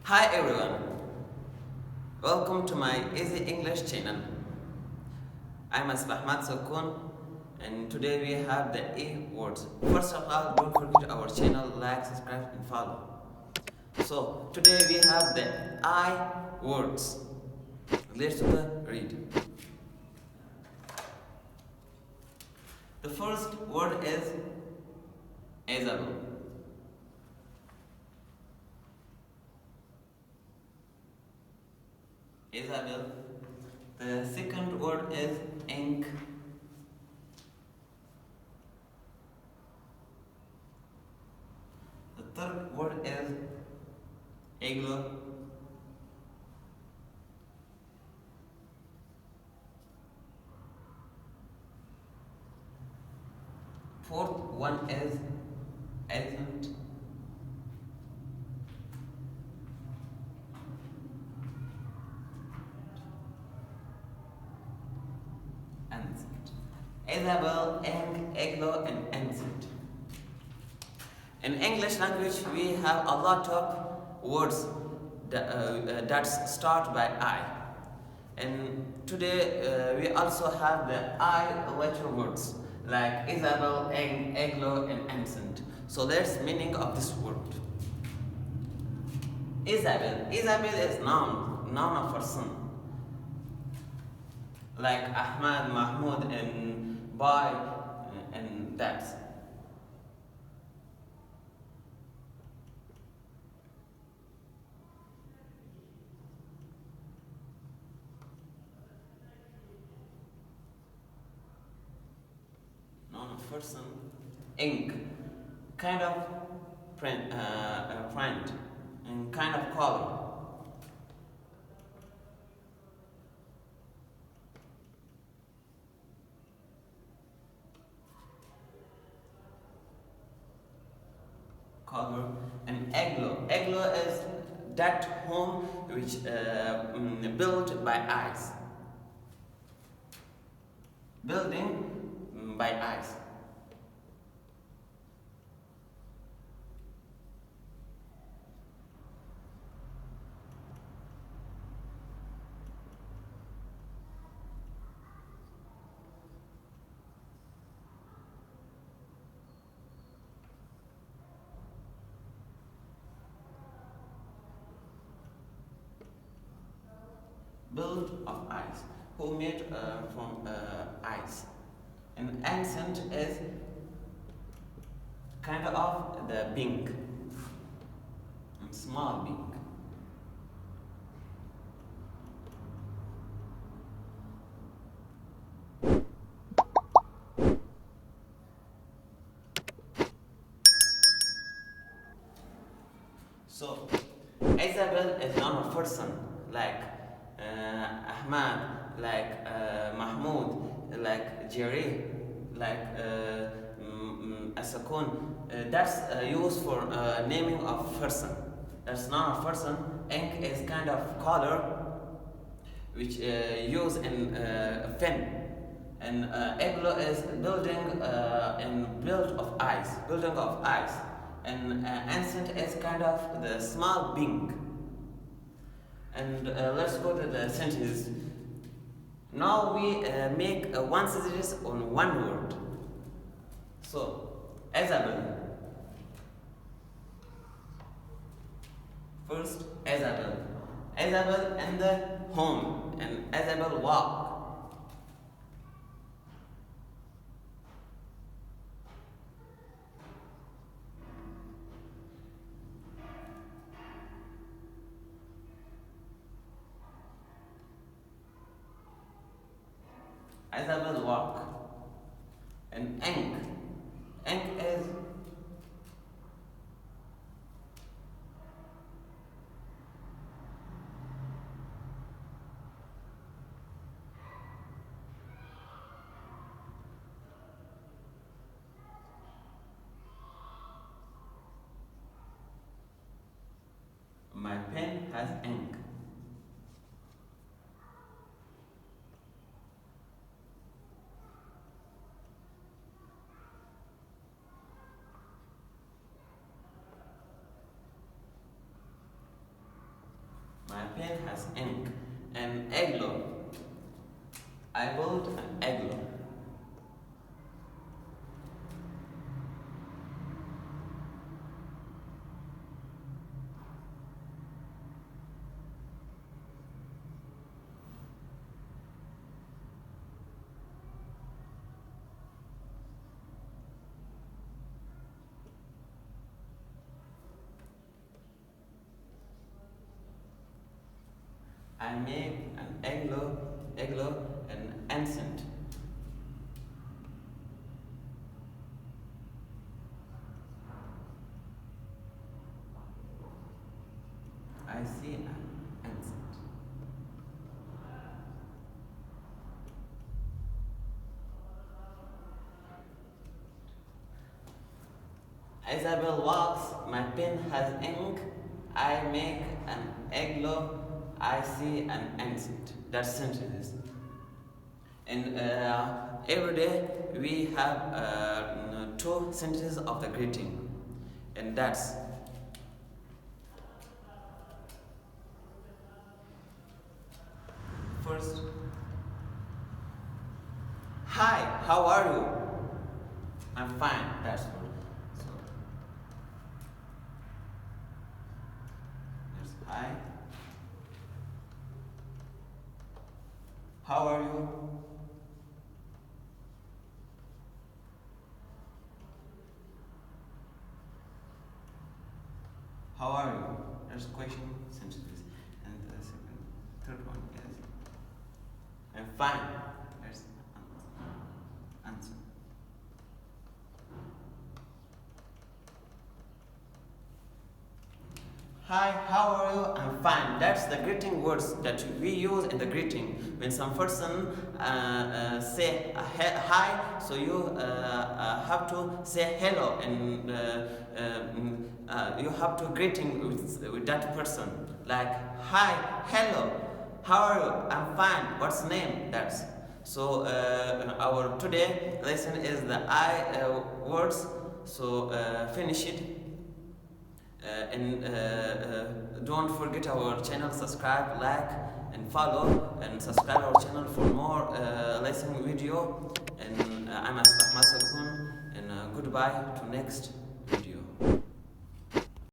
Hi everyone, welcome to my Easy English channel. I'm Ahmad Sokun and today we have the E words. First of all, don't forget our channel, like, subscribe and follow. So today we have the I words. Let's read. The first word is Isabel. Isabel. The second word is ink. The third word is igloo. Fourth one is elephant. Ancient. Isabel, ink, igloo, and ancient. In English language, we have a lot of words that start by I. And today we also have the I letter words like Isabel, ink, igloo, and ancient. So that's meaning of this word. Isabel. Isabel is noun of person. Like Ahmad, Mahmoud, and Bai, and that. Noun of person. Ink, kind of print, and kind of color. Color and igloo. Igloo is that home which built by eyes. Building by eyes. Built of eyes. Who made from eyes. And ancient is kind of the being. Small being. So, Isabel is not a person like Ahmad, like Mahmoud, like Jerry, like Asakun. That's used for naming of person. That's not a person. Ink is kind of color which used in a pen. And igloo is building and built of ice, building of ice. And ancient is kind of the small being. And let's go to the sentences. Now we make one sentence on one word. So, Isabel. First, Isabel. Isabel and the home. And Isabel walk. Isabel walk. And ink. Ink is my pen has ink. My pen has ink. An igloo. I built an igloo. I make an igloo, an ancient. I see an ancient. Isabel walks, my pen has ink. I make an igloo, I see an ancient. That's sentences. And every day we have two sentences of the greeting, and that's first. Hi, how are you? I'm fine. That's good. So there's hi. How are you? How are you? There's question sentences. And the second, third one is I'm fine. There's answer. Hi, how are you? I'm fine. That's the greeting words that we use in the greeting. When some person say hi, so you have to say hello, and you have to greeting with that person. Like, hi, hello, how are you? I'm fine. What's name? That's so. Our today lesson is the I words. So finish it. And don't forget our channel, subscribe, like and follow, and subscribe our channel for more lesson video. And I'm Asma Sakun, and goodbye to next